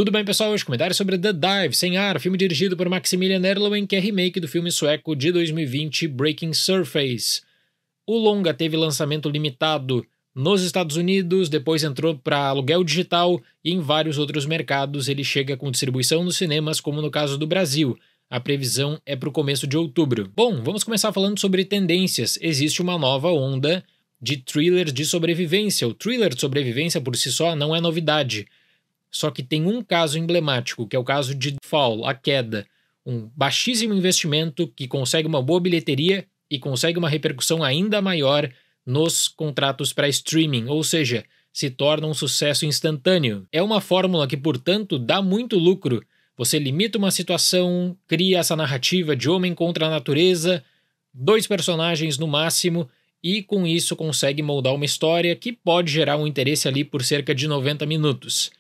Tudo bem, pessoal? Hoje comentário sobre The Dive, Sem Ar, filme dirigido por Maximilian Erlewin, que é remake do filme sueco de 2020 Breaking Surface. O longa teve lançamento limitado nos Estados Unidos, depois entrou para aluguel digital e em vários outros mercados ele chega com distribuição nos cinemas, como no caso do Brasil. A previsão é para o começo de outubro. Bom, vamos começar falando sobre tendências. Existe uma nova onda de thrillers de sobrevivência. O thriller de sobrevivência por si só não é novidade. Só que tem um caso emblemático, que é o caso de Fall, A Queda. Um baixíssimo investimento que consegue uma boa bilheteria e consegue uma repercussão ainda maior nos contratos para streaming, ou seja, se torna um sucesso instantâneo. É uma fórmula que, portanto, dá muito lucro. Você limita uma situação, cria essa narrativa de homem contra a natureza, 2 personagens no máximo, e com isso consegue moldar uma história que pode gerar um interesse ali por cerca de 90 minutos.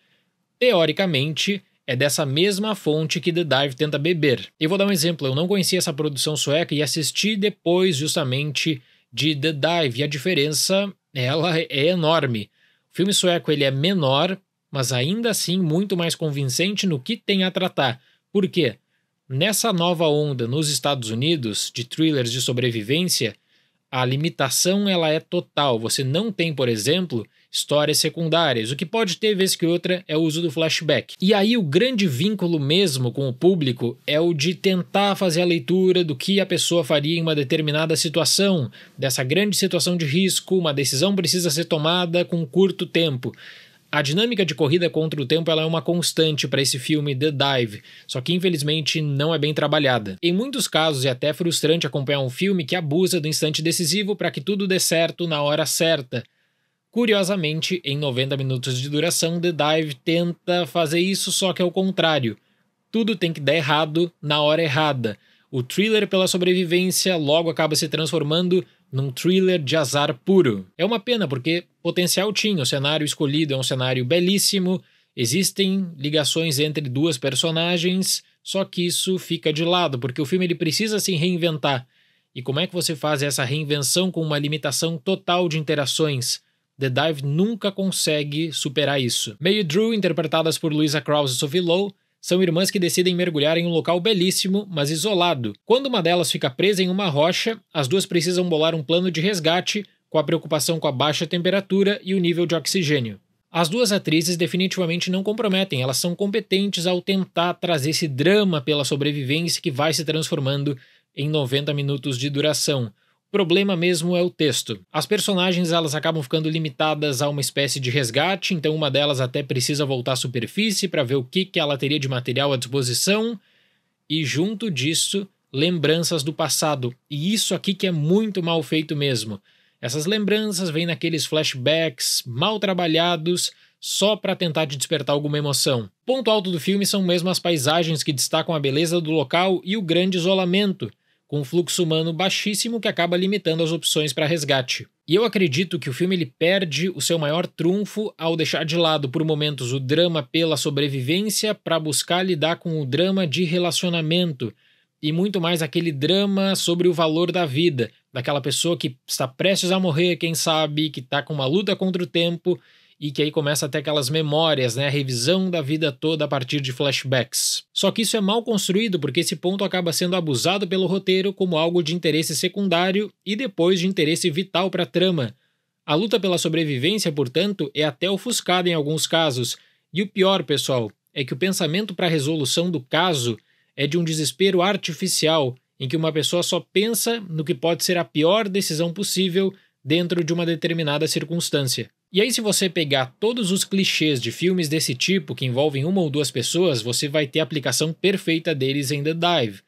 Teoricamente, é dessa mesma fonte que The Dive tenta beber. Eu vou dar um exemplo, eu não conhecia essa produção sueca e assisti depois justamente de The Dive, e a diferença ela é enorme. O filme sueco ele é menor, mas ainda assim muito mais convincente no que tem a tratar. Por quê? Nessa nova onda nos Estados Unidos de thrillers de sobrevivência, a limitação ela é total. Você não tem, por exemplo, histórias secundárias. O que pode ter, vez que outra, é o uso do flashback. E aí o grande vínculo mesmo com o público é o de tentar fazer a leitura do que a pessoa faria em uma determinada situação, dessa grande situação de risco, uma decisão precisa ser tomada com curto tempo. A dinâmica de corrida contra o tempo ela é uma constante para esse filme The Dive, só que infelizmente não é bem trabalhada. Em muitos casos é até frustrante acompanhar um filme que abusa do instante decisivo para que tudo dê certo na hora certa. Curiosamente, em 90 minutos de duração, The Dive tenta fazer isso, só que é o contrário. Tudo tem que dar errado na hora errada. O thriller pela sobrevivência logo acaba se transformando num thriller de azar puro. É uma pena porque potencial tinha, o cenário escolhido é um cenário belíssimo, existem ligações entre 2 personagens, só que isso fica de lado, porque o filme ele precisa se reinventar. E como é que você faz essa reinvenção com uma limitação total de interações? The Dive nunca consegue superar isso. May e Drew, interpretadas por Louisa Krause e Sophie Lowe, são irmãs que decidem mergulhar em um local belíssimo, mas isolado. Quando uma delas fica presa em uma rocha, as 2 precisam bolar um plano de resgate, com a preocupação com a baixa temperatura e o nível de oxigênio. As 2 atrizes definitivamente não comprometem, elas são competentes ao tentar trazer esse drama pela sobrevivência que vai se transformando em 90 minutos de duração. O problema mesmo é o texto. As personagens elas acabam ficando limitadas a uma espécie de resgate, então uma delas até precisa voltar à superfície para ver o que ela teria de material à disposição, e junto disso, lembranças do passado. E isso aqui que é muito mal feito mesmo. Essas lembranças vêm naqueles flashbacks mal trabalhados, só para tentar te despertar alguma emoção. Ponto alto do filme são mesmo as paisagens que destacam a beleza do local e o grande isolamento, com um fluxo humano baixíssimo que acaba limitando as opções para resgate. E eu acredito que o filme ele perde o seu maior trunfo ao deixar de lado por momentos o drama pela sobrevivência para buscar lidar com o drama de relacionamento e muito mais aquele drama sobre o valor da vida, daquela pessoa que está prestes a morrer, quem sabe, que está com uma luta contra o tempo e que aí começa até aquelas memórias, né, a revisão da vida toda a partir de flashbacks. Só que isso é mal construído porque esse ponto acaba sendo abusado pelo roteiro como algo de interesse secundário e depois de interesse vital para a trama. A luta pela sobrevivência, portanto, é até ofuscada em alguns casos. E o pior, pessoal, é que o pensamento para a resolução do caso é de um desespero artificial, em que uma pessoa só pensa no que pode ser a pior decisão possível dentro de uma determinada circunstância. E aí, se você pegar todos os clichês de filmes desse tipo, que envolvem 1 ou 2 pessoas, você vai ter a aplicação perfeita deles em The Dive.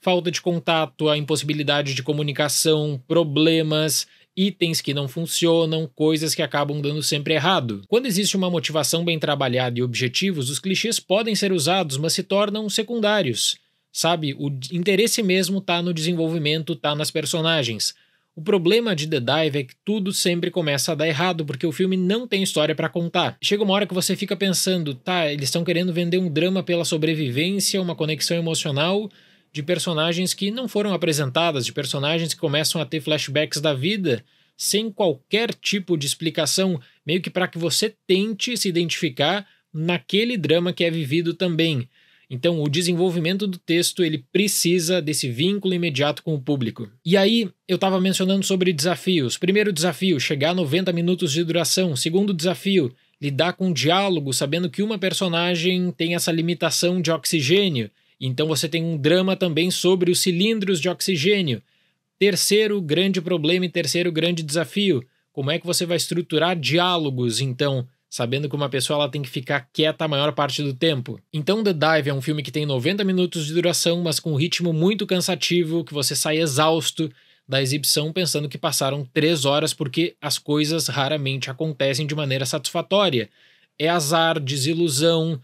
Falta de contato, a impossibilidade de comunicação, problemas, itens que não funcionam, coisas que acabam dando sempre errado. Quando existe uma motivação bem trabalhada e objetivos, os clichês podem ser usados, mas se tornam secundários. Sabe, o interesse mesmo está no desenvolvimento, está nas personagens. O problema de The Dive é que tudo sempre começa a dar errado, porque o filme não tem história para contar. Chega uma hora que você fica pensando, tá, eles estão querendo vender um drama pela sobrevivência, uma conexão emocional de personagens que não foram apresentadas, de personagens que começam a ter flashbacks da vida, sem qualquer tipo de explicação, meio que para que você tente se identificar naquele drama que é vivido também. Então, o desenvolvimento do texto, ele precisa desse vínculo imediato com o público. E aí, eu estava mencionando sobre desafios. Primeiro desafio, chegar a 90 minutos de duração. Segundo desafio, lidar com diálogo, sabendo que uma personagem tem essa limitação de oxigênio. Então, você tem um drama também sobre os cilindros de oxigênio. Terceiro grande problema e terceiro grande desafio, como é que você vai estruturar diálogos, então, sabendo que uma pessoa ela tem que ficar quieta a maior parte do tempo. Então The Dive é um filme que tem 90 minutos de duração, mas com um ritmo muito cansativo, que você sai exausto da exibição pensando que passaram 3 horas, porque as coisas raramente acontecem de maneira satisfatória. É azar, desilusão,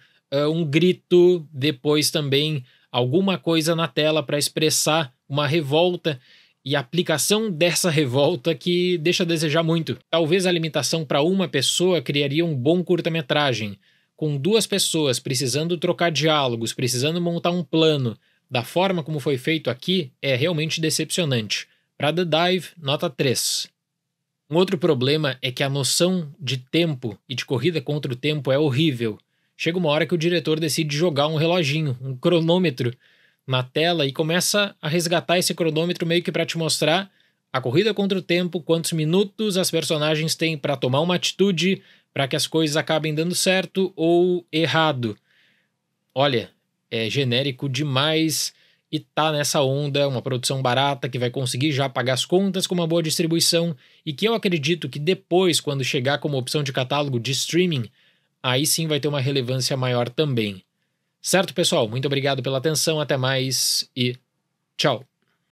um grito, depois também alguma coisa na tela para expressar uma revolta, e a aplicação dessa revolta que deixa a desejar muito. Talvez a limitação para uma pessoa criaria um bom curta-metragem. Com 2 pessoas precisando trocar diálogos, precisando montar um plano, da forma como foi feito aqui, é realmente decepcionante. Para The Dive, nota 3. Um outro problema é que a noção de tempo e de corrida contra o tempo é horrível. Chega uma hora que o diretor decide jogar um reloginho, um cronômetro, na tela e começa a resgatar esse cronômetro meio que para te mostrar a corrida contra o tempo, quantos minutos as personagens têm para tomar uma atitude para que as coisas acabem dando certo ou errado. Olha, é genérico demais e tá nessa onda, uma produção barata que vai conseguir já pagar as contas com uma boa distribuição e que eu acredito que depois, quando chegar como opção de catálogo de streaming, aí sim vai ter uma relevância maior também. Certo, pessoal? Muito obrigado pela atenção, até mais e tchau!